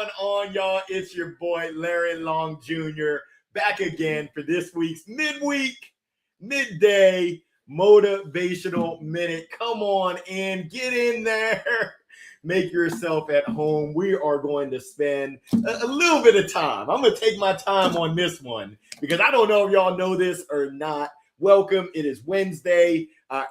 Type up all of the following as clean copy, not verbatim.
going on, y'all? It's your boy, Larry Long Jr., back again for this week's Midweek, Midday Motivational Minute. Come on in, get in there, make yourself at home. We are going to spend a little bit of time. I'm going to take my time on this one because I don't know if y'all know this or not. Welcome. It is Wednesday,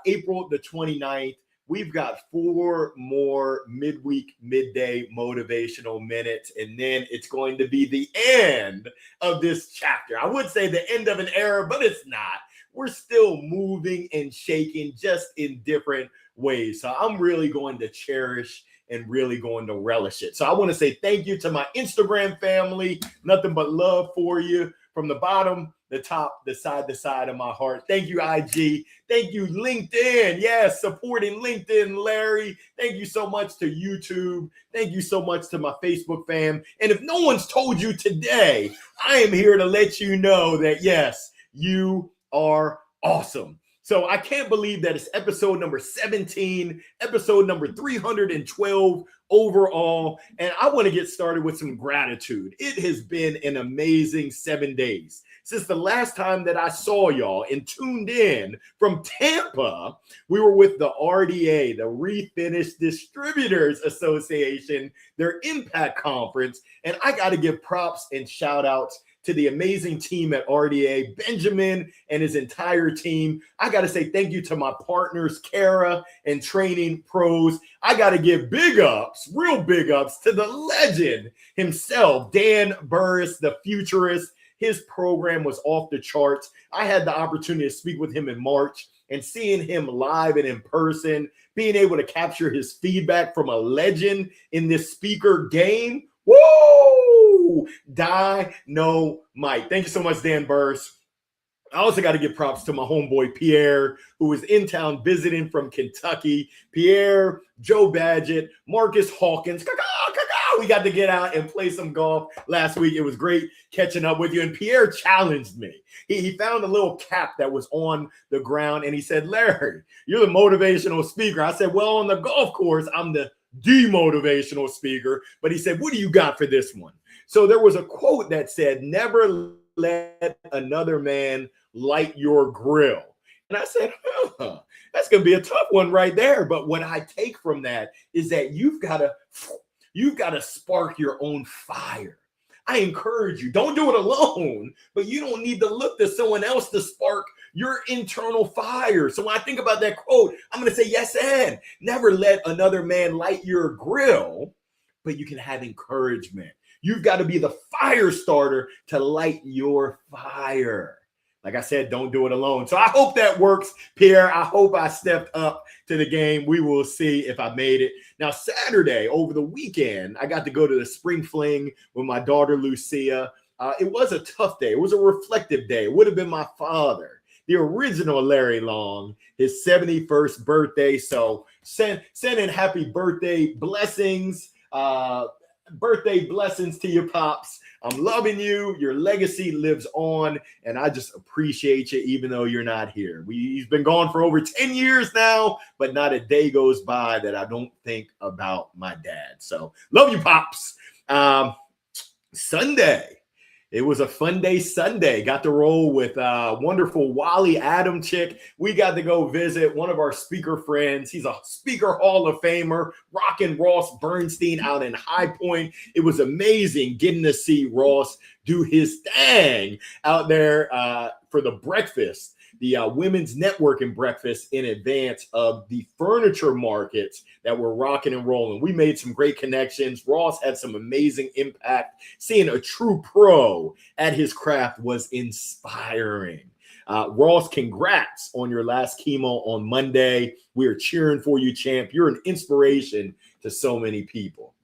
April the 29th. We've got 4 more midweek, midday motivational minutes, and then it's going to be the end of this chapter. I would say the end of an era, but it's not. We're still moving and shaking, just in different ways. So I'm really going to cherish and really going to relish it. So I want to say thank you to my Instagram family. Nothing but love for you from the bottom, the top, the side of my heart. Thank you, IG. Thank you, LinkedIn. Yes, supporting LinkedIn, Larry. Thank you so much to YouTube. Thank you so much to my Facebook fam. And if no one's told you today, I am here to let you know that, yes, you are awesome. So I can't believe that it's episode number 17, episode number 312 overall. And I want to get started with some gratitude. It has been an amazing 7 days since the last time that I saw y'all and tuned in from Tampa. We were with the RDA, the Refinish Distributors Association, their Impact Conference. And I got to give props and shout outs to the amazing team at RDA, Benjamin and his entire team. I got to say thank you to my partners, Kara and Training Pros. I got to give big ups, real big ups to the legend himself, Dan Burris, the futurist. His program was off the charts. I had the opportunity to speak with him in March, and seeing him live and in person, being able to capture his feedback from a legend in this speaker game. Woo! Dynamite. Thank you so much, Dan Burris. I also got to give props to my homeboy, Pierre, who was in town visiting from Kentucky. Pierre, Joe Badgett, Marcus Hawkins. We got to get out and play some golf last week. It was great catching up with you. And Pierre challenged me. He found a little cap that was on the ground, and he said, Larry, you're the motivational speaker. I said, well, on the golf course, I'm the demotivational speaker. But he said, what do you got for this one? So there was a quote that said, never let another man light your grill. And I said, that's going to be a tough one right there. But what I take from that is that you've got to spark your own fire. I encourage you, don't do it alone, but you don't need to look to someone else to spark your internal fire. So when I think about that quote, I'm going to say, yes, and never let another man light your grill, but you can have encouragement. You've got to be the fire starter to light your fire. Like I said, don't do it alone. So I hope that works, Pierre. I hope I stepped up to the game. We will see if I made it. Now, Saturday, over the weekend, I got to go to the spring fling with my daughter, Lucia. It was a tough day. It was a reflective day. It would have been my father, the original Larry Long, his 71st birthday. So sending happy birthday blessings. Birthday blessings to your pops. I'm loving you. Your legacy lives on, and I just appreciate you even though you're not here. He's been gone for over 10 years now, but not a day goes by that I don't think about my dad. So love you, pops. Sunday. It was a fun day Sunday. Got to roll with wonderful Wally Adam chick. We got to go visit one of our speaker friends. He's a speaker Hall of Famer, rocking Ross Bernstein out in High Point. It was amazing getting to see Ross do his thing out there for the breakfast, the women's networking breakfast in advance of the furniture markets that were rocking and rolling. We made some great connections. Ross had some amazing impact. Seeing a true pro at his craft was inspiring. Ross, congrats on your last chemo on Monday. We are cheering for you, champ. You're an inspiration to so many people.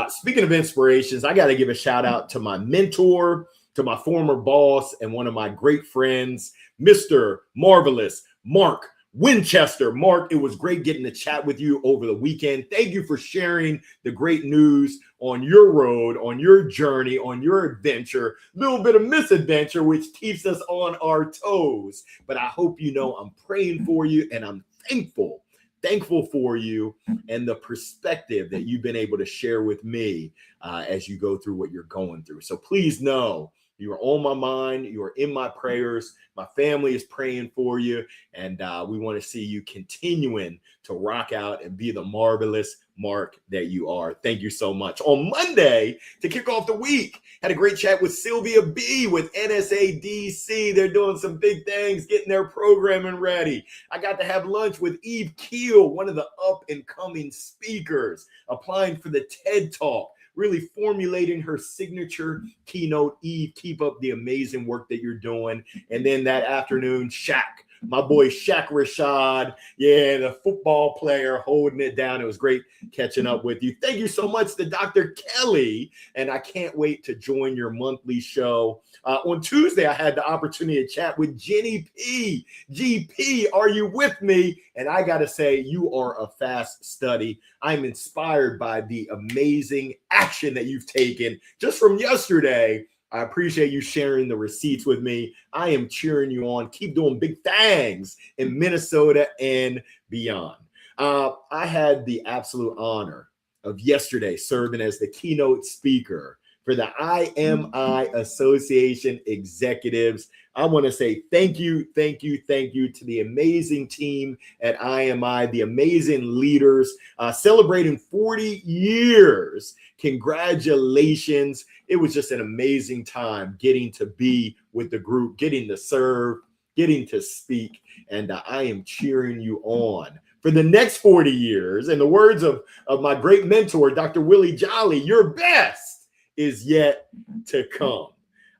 Speaking of inspirations, I got to give a shout out to my mentor, to my former boss, and one of my great friends, Mr. Marvelous Mark Winchester. Mark, it was great getting to chat with you over the weekend. Thank you for sharing the great news on your road, on your journey, on your adventure, a little bit of misadventure, which keeps us on our toes. But I hope you know I'm praying for you, and I'm thankful thankful for you and the perspective that you've been able to share with me as you go through what you're going through. So please know you are on my mind. You are in my prayers. My family is praying for you. And we want to see you continuing to rock out and be the marvelous Mark that you are. Thank you so much. On Monday, to kick off the week, had a great chat with Sylvia B with NSADC. They're doing some big things, getting their programming ready. I got to have lunch with Eve Keel, one of the up-and-coming speakers, applying for the TED Talk, really formulating her signature keynote. Eve, keep up the amazing work that you're doing. And then that afternoon, Shaq, my boy Shaq Rashad, the football player, holding it down. It was great catching up with you. Thank you so much to Dr. Kelly, and I can't wait to join your monthly show. On Tuesday, I had the opportunity to chat with Jenny P. GP, are you with me? And I got to say, you are a fast study. I'm inspired by the amazing action that you've taken just from yesterday. I appreciate you sharing the receipts with me. I am cheering you on. Keep doing big things in Minnesota and beyond. I had the absolute honor of yesterday serving as the keynote speaker for the IMI Association executives. I want to say thank you to the amazing team at IMI, the amazing leaders, celebrating 40 years. Congratulations. It was just an amazing time getting to be with the group, getting to serve, getting to speak, and I am cheering you on for the next 40 years. In the words of my great mentor, Dr. Willie Jolly, your best is yet to come.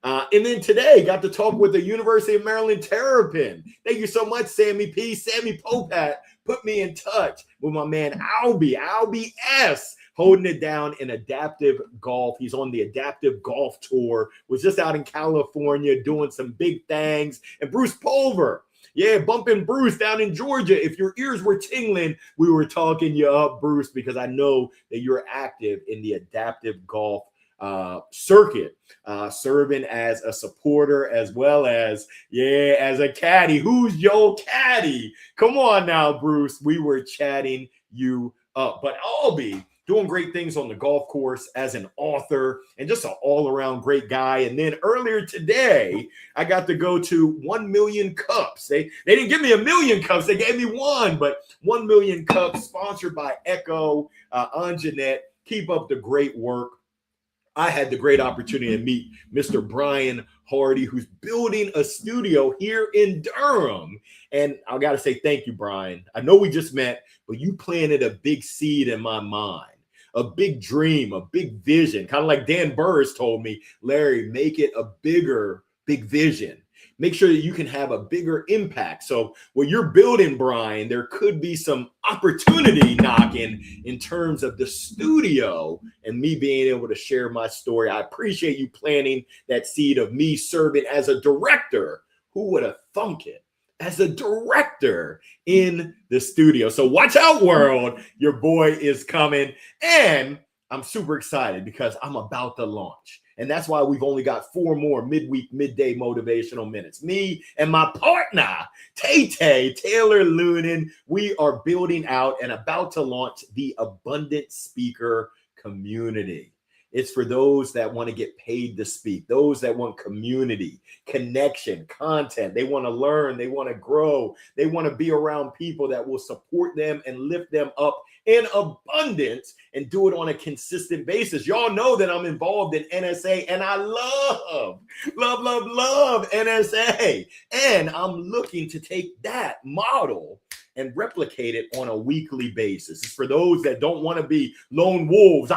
And then today, got to talk with the University of Maryland Terrapin. Thank you so much, Sammy P. Sammy Popat put me in touch with my man Albie S., holding it down in adaptive golf. He's on the adaptive golf tour, was just out in California doing some big things. And Bruce Pulver, bumping Bruce down in Georgia. If your ears were tingling, we were talking you up, Bruce, because I know that you're active in the adaptive golf circuit, serving as a supporter as well as, as a caddy. Who's your caddy? Come on now, Bruce. We were chatting you up. But Albie, doing great things on the golf course as an author and just an all-around great guy. And then earlier today, I got to go to 1 million cups. They didn't give me 1 million cups. They gave me one, but 1 million cups sponsored by Echo, Anjanette. Keep up the great work. I had the great opportunity to meet Mr. Brian Hardy, who's building a studio here in Durham. And I got to say thank you, Brian. I know we just met, but you planted a big seed in my mind, a big dream, a big vision, kind of like Dan Burris told me, Larry, make it a big vision. Make sure that you can have a bigger impact. So what you're building, Brian, there could be some opportunity knocking in terms of the studio and me being able to share my story. I appreciate you planting that seed of me serving as a director. Who would have thunk it? As a director in the studio. So watch out, world. Your boy is coming. And I'm super excited because I'm about to launch. And that's why we've only got 4 more midweek, midday motivational minutes. Me and my partner, Tay Taylor Lunan, we are building out and about to launch the Abundant Speaker Community. It's for those that want to get paid to speak, those that want community, connection, content. They want to learn, they want to grow, they want to be around people that will support them and lift them up in abundance and do it on a consistent basis. Y'all know that I'm involved in NSA and I love NSA. And I'm looking to take that model and replicate it on a weekly basis. It's for those that don't want to be lone wolves.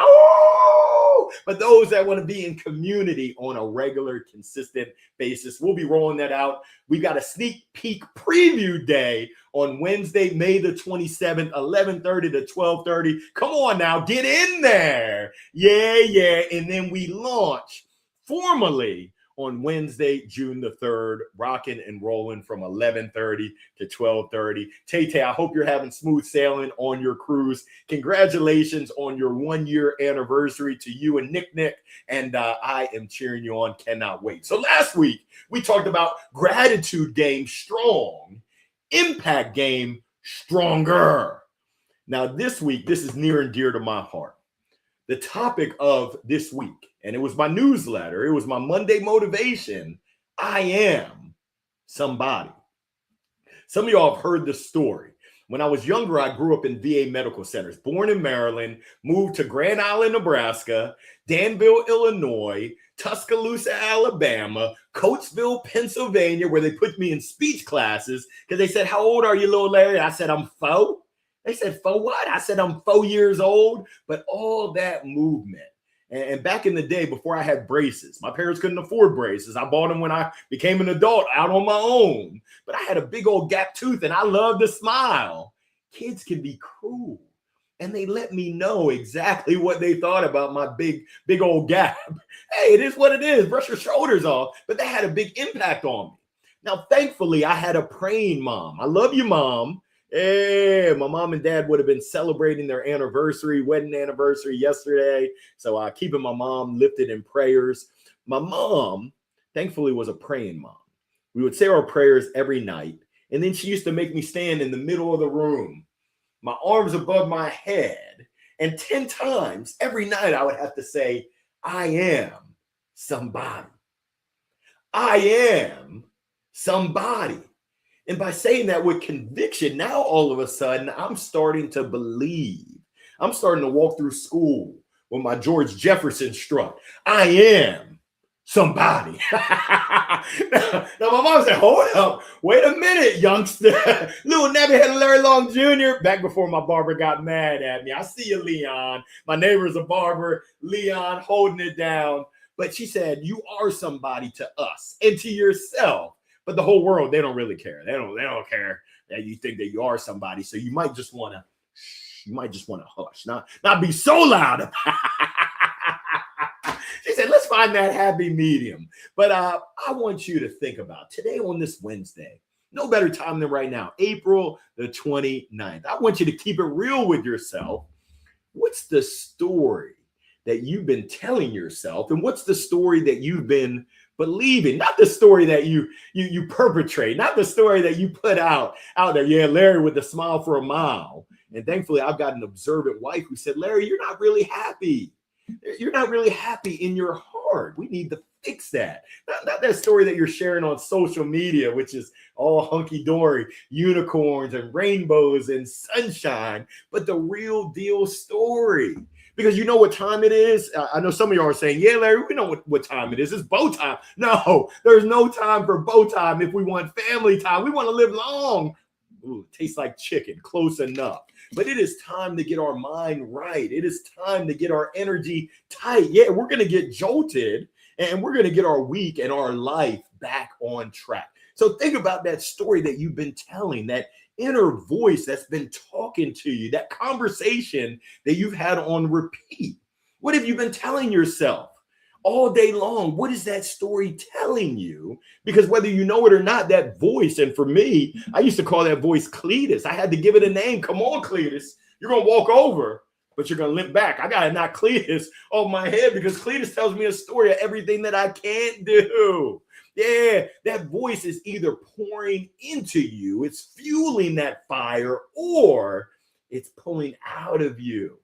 But those that want to be in community on a regular, consistent basis. We'll be rolling that out. We've got a sneak peek preview day on Wednesday, May the 27th, 11:30 to 12:30. Come on now, get in there. Yeah. And then we launch formally on Wednesday, June the 3rd, rocking and rolling from 11:30 to 12:30. Tay, I hope you're having smooth sailing on your cruise. Congratulations on your 1-year anniversary to you and Nick. And I am cheering you on. Cannot wait. So last week, we talked about gratitude game strong, impact game stronger. Now, this week, this is near and dear to my heart. The topic of this week, and it was my newsletter, it was my Monday motivation. I am somebody. Some of y'all have heard the story. When I was younger, I grew up in VA medical centers, born in Maryland, moved to Grand Island, Nebraska, Danville, Illinois, Tuscaloosa, Alabama, Coatesville, Pennsylvania, where they put me in speech classes because they said, "How old are you, little Larry?" I said, "I'm 4." They said, "For what?" I said, "I'm 4 years old." But all that movement. And back in the day, before I had braces, my parents couldn't afford braces. I bought them when I became an adult out on my own. But I had a big old gap tooth and I love to smile. Kids can be cruel. And they let me know exactly what they thought about my big old gap. Hey, it is what it is. Brush your shoulders off. But that had a big impact on me. Now, thankfully, I had a praying mom. I love you, Mom. Hey, my mom and dad would have been celebrating their wedding anniversary yesterday. So keeping my mom lifted in prayers. My mom, thankfully, was a praying mom. We would say our prayers every night. And then she used to make me stand in the middle of the room, my arms above my head. And 10 times every night I would have to say, "I am somebody. I am somebody." And by saying that with conviction, now all of a sudden, I'm starting to believe. I'm starting to walk through school with my George Jefferson strut. I am somebody. Now, my mom said, "Hold up. Wait a minute, youngster." Little Neverhead Larry Long Jr., back before my barber got mad at me. I see you, Leon. My neighbor's a barber. Leon holding it down. But she said, "You are somebody to us and to yourself. But the whole world, they don't really care. They don't care that you think that you are somebody. So you might just want to hush, not be so loud." She said, "Let's find that happy medium." But I want you to think about today on this Wednesday. No better time than right now, April the 29th. I want you to keep it real with yourself. What's the story that you've been telling yourself? And what's the story that you've been believing? Not the story that you perpetrate, not the story that you put out there. Yeah, Larry with a smile for a mile. And thankfully, I've got an observant wife who said, "Larry, you're not really happy. You're not really happy in your heart. We need to fix that." Not that story that you're sharing on social media, which is all hunky-dory, unicorns and rainbows and sunshine, but the real deal story. Because you know what time it is? I know some of y'all are saying, "Yeah, Larry, we know what time it is. It's bow time." No, there's no time for bow time if we want family time. We want to live long. Ooh, tastes like chicken, close enough. But it is time to get our mind right. It is time to get our energy tight. Yeah, we're going to get jolted and we're going to get our week and our life back on track. So think about that story that you've been telling, that inner voice that's been talking to you, that conversation that you've had on repeat. What have you been telling yourself all day long? What is that story telling you? Because whether you know it or not, that voice, and for me, I used to call that voice Cletus. I had to give it a name. Come on, Cletus. You're going to walk over, but you're going to limp back. I got to knock Cletus off my head because Cletus tells me a story of everything that I can't do. Yeah, that voice is either pouring into you, it's fueling that fire, or it's pulling out of you.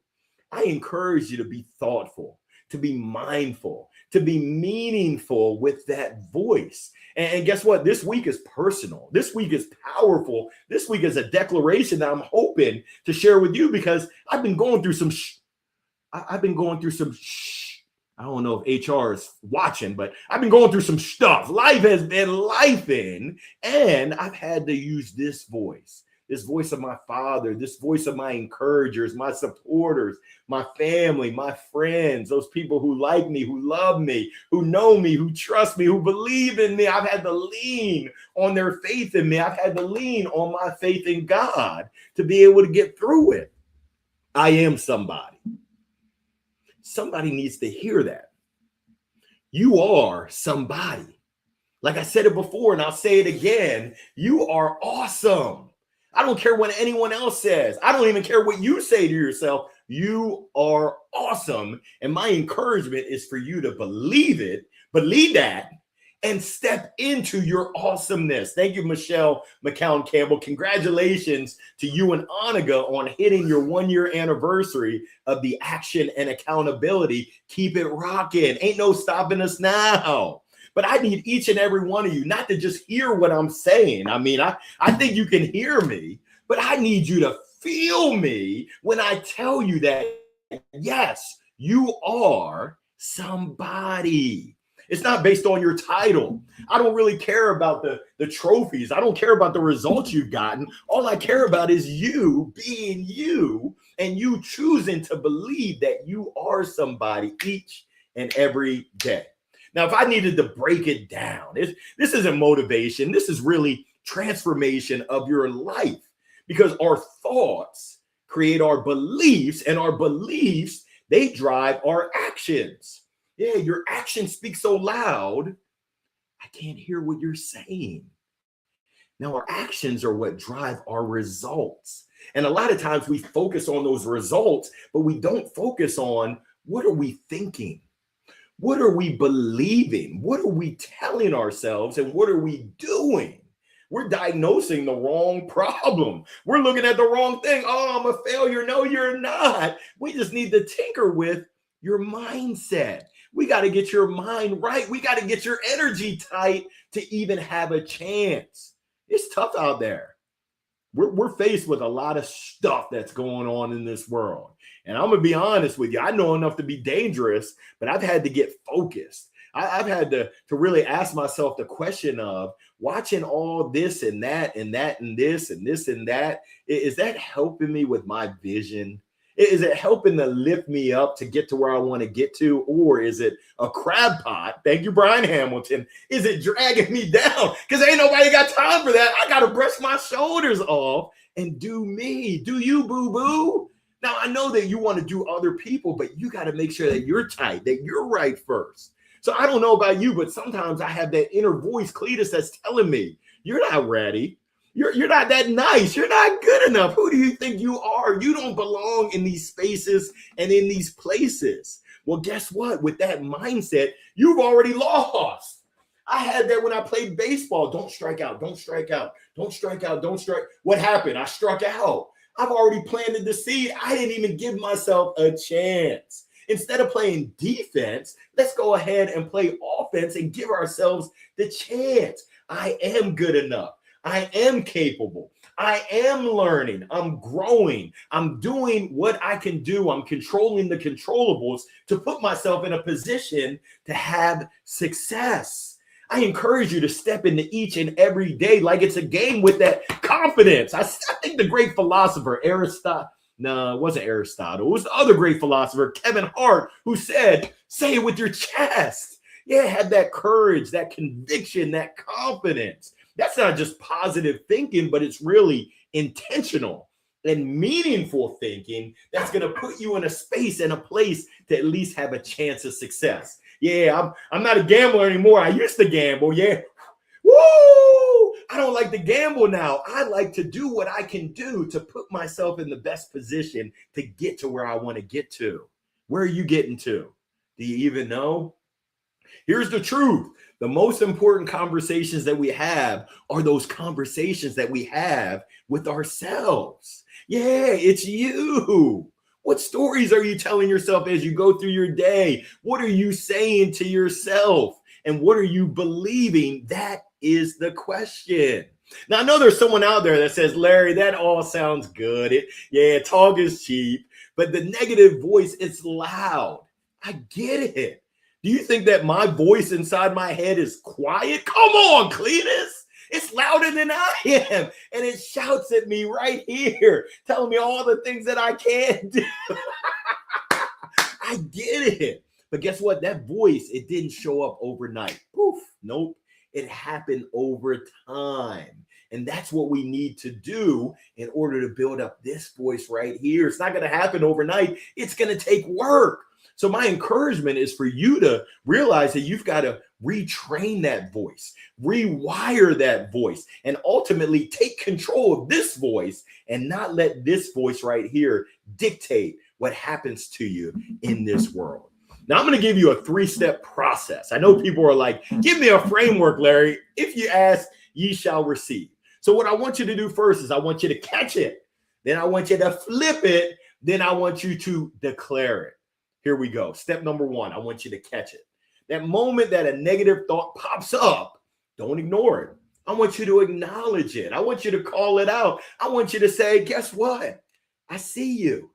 I encourage you to be thoughtful, to be mindful, to be meaningful with that voice. And guess what? This week is personal. This week is powerful. This week is a declaration that I'm hoping to share with you because I've been going through some I don't know if HR is watching, but I've been going through some stuff. Life has been lifing, and I've had to use this voice of my father, this voice of my encouragers, my supporters, my family, my friends, those people who like me, who love me, who know me, who trust me, who believe in me. I've had to lean on their faith in me. I've had to lean on my faith in God to be able to get through it. I am somebody. Somebody needs to hear that. You are somebody. Like I said it before, and I'll say it again. You are awesome. I don't care what anyone else says. I don't even care what you say to yourself. You are awesome. And my encouragement is for you to believe it, believe that, and step into your awesomeness. Thank you, Michelle McCown Campbell. Congratulations to you and Aniga on hitting your 1-year anniversary of the action and accountability. Keep it rocking. Ain't no stopping us now. But I need each and every one of you not to just hear what I'm saying. I mean, I think you can hear me, but I need you to feel me when I tell you that, yes, you are somebody. It's not based on your title. I don't really care about the trophies. I don't care about the results you've gotten. All I care about is you being you and you choosing to believe that you are somebody each and every day. Now, if I needed to break it down, this isn't motivation. This is really transformation of your life, because our thoughts create our beliefs, and our beliefs, they drive our actions. Yeah, your actions speak so loud, I can't hear what you're saying. Now, our actions are what drive our results. And a lot of times we focus on those results, but we don't focus on what are we thinking? What are we believing? What are we telling ourselves? And what are we doing? We're diagnosing the wrong problem. We're looking at the wrong thing. Oh, I'm a failure. No, you're not. We just need to tinker with your mindset. We got to get your mind right. We got to get your energy tight to even have a chance. It's tough out there. We're faced with a lot of stuff that's going on in this world. And I'm going to be honest with you. I know enough to be dangerous, but I've had to get focused. I've had to really ask myself the question of watching all this and that and that and this and this and that. Is that helping me with my vision? Is it helping to lift me up to get to where I want to get to? Or is it a crab pot? Thank you, Brian Hamilton. Is it dragging me down? Because ain't nobody got time for that. I got to brush my shoulders off and do me. Do you, boo-boo? Now, I know that you want to do other people, but you got to make sure that you're tight, that you're right first. So I don't know about you, but sometimes I have that inner voice, Cletus, that's telling me, you're not ready. You're not that nice. You're not good enough. Who do you think you are? You don't belong in these spaces and in these places. Well, guess what? With that mindset, you've already lost. I had that when I played baseball. Don't strike out. Don't strike out. Don't strike out. Don't strike. What happened? I struck out. I've already planted the seed. I didn't even give myself a chance. Instead of playing defense, let's go ahead and play offense and give ourselves the chance. I am good enough. I am capable. I am learning. I'm growing. I'm doing what I can do. I'm controlling the controllables to put myself in a position to have success. I encourage you to step into each and every day like it's a game with that confidence. I think the great philosopher, Aristotle, no, it wasn't Aristotle. It was the other great philosopher, Kevin Hart, who said, say it with your chest. Yeah, have that courage, that conviction, that confidence. That's not just positive thinking, but it's really intentional and meaningful thinking that's going to put you in a space and a place to at least have a chance of success. Yeah, I'm not a gambler anymore. I used to gamble. Yeah. Woo! I don't like to gamble now. I like to do what I can do to put myself in the best position to get to where I want to get to. Where are you getting to? Do you even know? Here's the truth. The most important conversations that we have are those conversations that we have with ourselves. Yeah, it's you. What stories are you telling yourself as you go through your day? What are you saying to yourself? And what are you believing? That is the question. Now, I know there's someone out there that says, Larry, that all sounds good. Talk is cheap. But the negative voice, it's loud. I get it. Do you think that my voice inside my head is quiet? Come on, Cletus. It's louder than I am. And it shouts at me right here, telling me all the things that I can't do. I get it. But guess what? That voice, it didn't show up overnight. Poof. Nope. It happened over time. And that's what we need to do in order to build up this voice right here. It's not going to happen overnight. It's going to take work. So my encouragement is for you to realize that you've got to retrain that voice, rewire that voice, and ultimately take control of this voice and not let this voice right here dictate what happens to you in this world. Now, I'm going to give you a 3-step process. I know people are like, give me a framework, Larry. If you ask, ye shall receive. So what I want you to do first is I want you to catch it. Then I want you to flip it. Then I want you to declare it. Here we go. Step number 1, I want you to catch it. That moment that a negative thought pops up, don't ignore it. I want you to acknowledge it. I want you to call it out. I want you to say, guess what? I see you.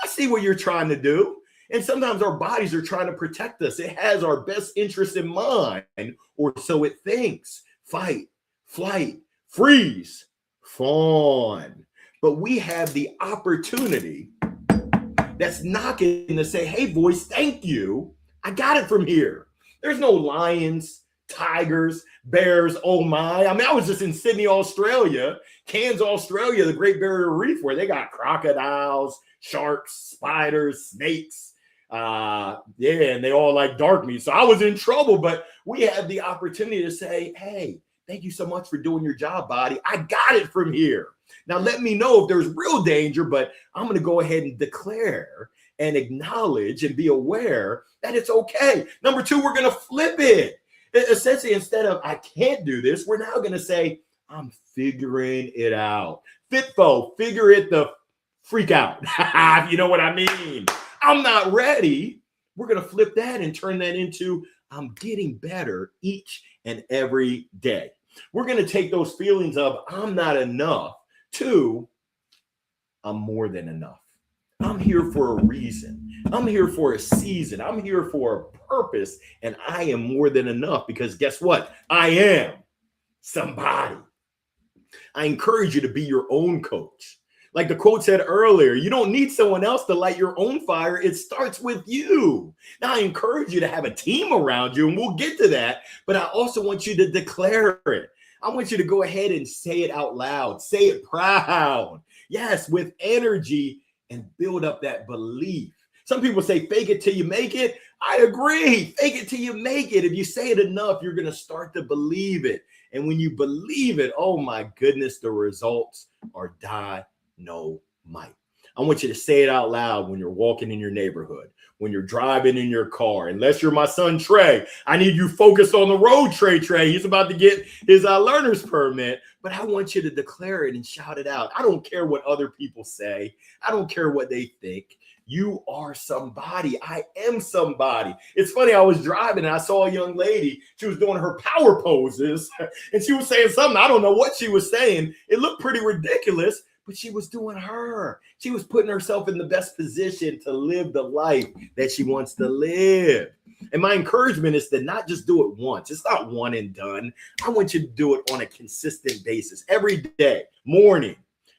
I see what you're trying to do. And sometimes our bodies are trying to protect us. It has our best interest in mind, or so it thinks. Fight, flight, freeze, fawn. But we have the opportunity that's knocking to say, hey, voice, thank you. I got it from here. There's no lions, tigers, bears, oh my. I mean, I was just in Sydney, Australia, Cairns, Australia, the Great Barrier Reef, where they got crocodiles, sharks, spiders, snakes. And they all like dark meat. So I was in trouble, but we had the opportunity to say, hey, thank you so much for doing your job, body. I got it from here. Now, let me know if there's real danger, but I'm going to go ahead and declare and acknowledge and be aware that it's okay. Number 2, we're going to flip it. Essentially, instead of I can't do this, we're now going to say, I'm figuring it out. Fitfo, figure it the freak out. You know what I mean? I'm not ready. We're going to flip that and turn that into I'm getting better each and every day. We're going to take those feelings of I'm not enough to I'm more than enough. I'm here for a reason. I'm here for a season. I'm here for a purpose. And I am more than enough because guess what? I am somebody. I encourage you to be your own coach. Like the quote said earlier, you don't need someone else to light your own fire. It starts with you. Now, I encourage you to have a team around you, and we'll get to that. But I also want you to declare it. I want you to go ahead and say it out loud. Say it proud. Yes, with energy, and build up that belief. Some people say, fake it till you make it. I agree. Fake it till you make it. If you say it enough, you're going to start to believe it. And when you believe it, oh my goodness, the results are dynamite. I want you to say it out loud when you're walking in your neighborhood, when you're driving in your car. Unless you're my son, Trey, I need you focused on the road, Trey. He's about to get his learner's permit. But I want you to declare it and shout it out. I don't care what other people say. I don't care what they think. You are somebody. I am somebody. It's funny. I was driving and I saw a young lady. She was doing her power poses and she was saying something. I don't know what she was saying. It looked pretty ridiculous, but she was doing her. She was putting herself in the best position to live the life that she wants to live. And my encouragement is to not just do it once. It's not one and done. I want you to do it on a consistent basis every day, morning,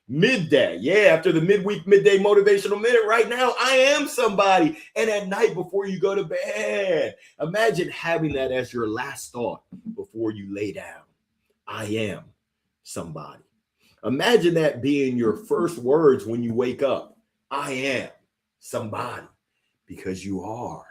midday. Yeah, after the midweek, midday motivational minute right now, I am somebody. And at night before you go to bed, imagine having that as your last thought before you lay down. I am somebody. Imagine that being your first words when you wake up. I am somebody, because you are.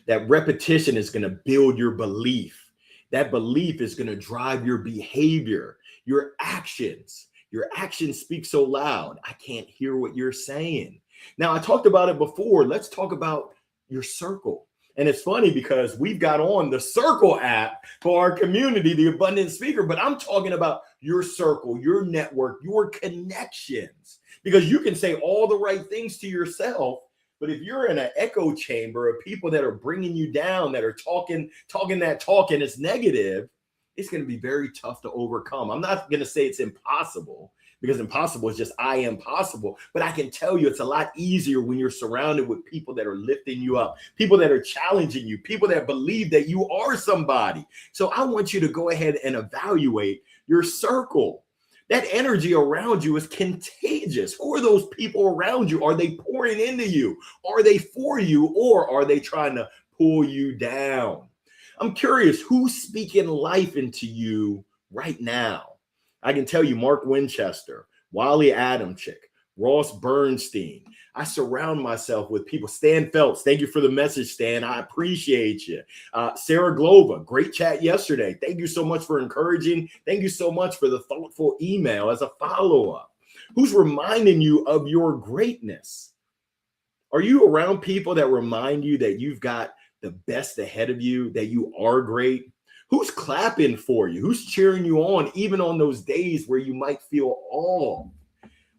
That repetition is going to build your belief. That belief is going to drive your behavior, your actions. Your actions speak so loud, I can't hear what you're saying. Now, I talked about it before. Let's talk about your circle. And it's funny because we've got on the Circle app for our community, the Abundant Speaker, but I'm talking about your circle, your network, your connections, because you can say all the right things to yourself. But if you're in an echo chamber of people that are bringing you down, that are talking that talk and it's negative, it's going to be very tough to overcome. I'm not going to say it's impossible, because impossible is just I am possible. But I can tell you it's a lot easier when you're surrounded with people that are lifting you up, people that are challenging you, people that believe that you are somebody. So I want you to go ahead and evaluate your circle. That energy around you is contagious. Who are those people around you? Are they pouring into you? Are they for you? Or are they trying to pull you down? I'm curious, who's speaking life into you right now? I can tell you Mark Winchester, Wally Adamczyk, Ross Bernstein. I surround myself with people. Stan Phelps, thank you for the message, Stan. I appreciate you. Sarah Glova, great chat yesterday. Thank you so much for encouraging. Thank you so much for the thoughtful email as a follow-up. Who's reminding you of your greatness? Are you around people that remind you that you've got the best ahead of you, that you are great? Who's clapping for you? Who's cheering you on, even on those days where you might feel off?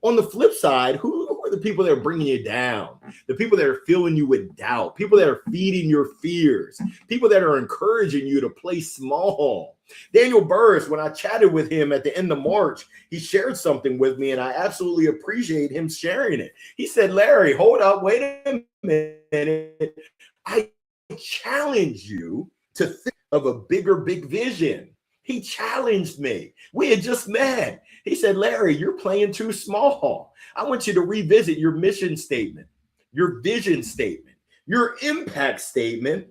On the flip side, who are the people that are bringing you down? The people that are filling you with doubt, people that are feeding your fears, people that are encouraging you to play small. Daniel Burris, when I chatted with him at the end of March, he shared something with me, and I absolutely appreciate him sharing it. He said, Larry, hold up, wait a minute. I challenge you to think of a big vision. He challenged me. We had just met. He said, Larry, you're playing too small. I want you to revisit your mission statement, your vision statement, your impact statement,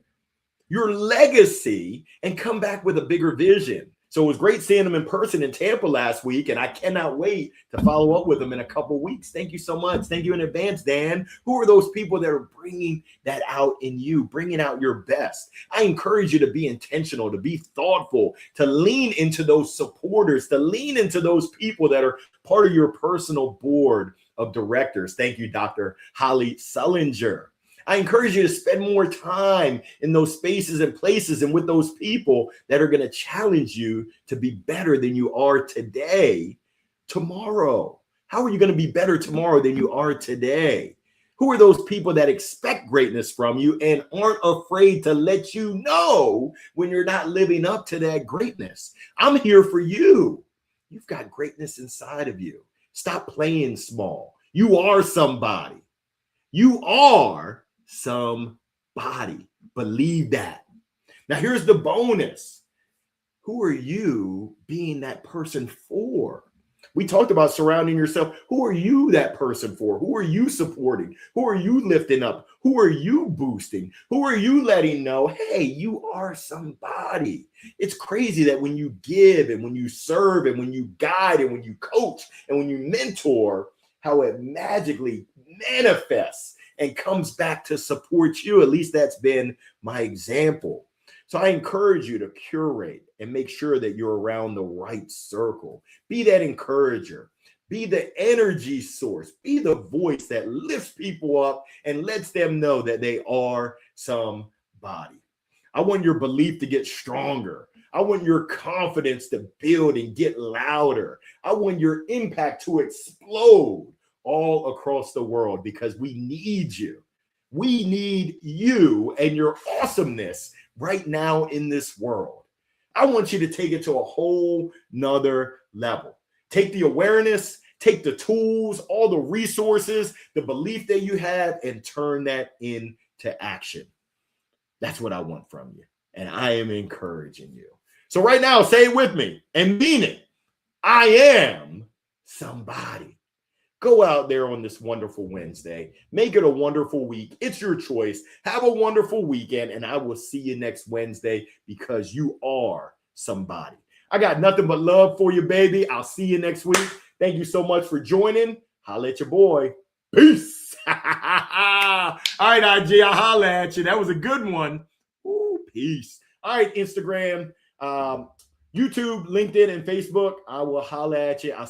your legacy, and come back with a bigger vision. So it was great seeing him in person in Tampa last week, and I cannot wait to follow up with him in a couple of weeks. Thank you so much. Thank you in advance, Dan. Who are those people that are bringing that out in you, bringing out your best? I encourage you to be intentional, to be thoughtful, to lean into those supporters, to lean into those people that are part of your personal board of directors. Thank you, Dr. Holly Sullinger. I encourage you to spend more time in those spaces and places and with those people that are going to challenge you to be better than you are today, tomorrow. How are you going to be better tomorrow than you are today? Who are those people that expect greatness from you and aren't afraid to let you know when you're not living up to that greatness? I'm here for you. You've got greatness inside of you. Stop playing small. You are somebody. You are somebody. Believe that. Now, here's the bonus. Who are you being that person for? We talked about surrounding yourself. Who are you that person for? Who are you supporting? Who are you lifting up? Who are you boosting? Who are you letting know, hey, you are somebody? It's crazy that when you give and when you serve and when you guide and when you coach and when you mentor, how it magically manifests and comes back to support you. At least that's been my example. So I encourage you to curate and make sure that you're around the right circle. Be that encourager. Be the energy source. Be the voice that lifts people up and lets them know that they are somebody. I want your belief to get stronger. I want your confidence to build and get louder. I want your impact to explode all across the world because we need you. We need you and your awesomeness right now in this world. I want you to take it to a whole nother level. Take the awareness, take the tools, all the resources, the belief that you have, and turn that into action. That's what I want from you. And I am encouraging you. So right now, say it with me and mean it. I am somebody. Go out there on this wonderful Wednesday. Make it a wonderful week. It's your choice. Have a wonderful weekend, and I will see you next Wednesday because you are somebody. I got nothing but love for you, baby. I'll see you next week. Thank you so much for joining. Holla at your boy. Peace. All right, IG, I'll holla at you. That was a good one. Ooh, peace. All right, Instagram, YouTube, LinkedIn, and Facebook. I will holla at you. I'll see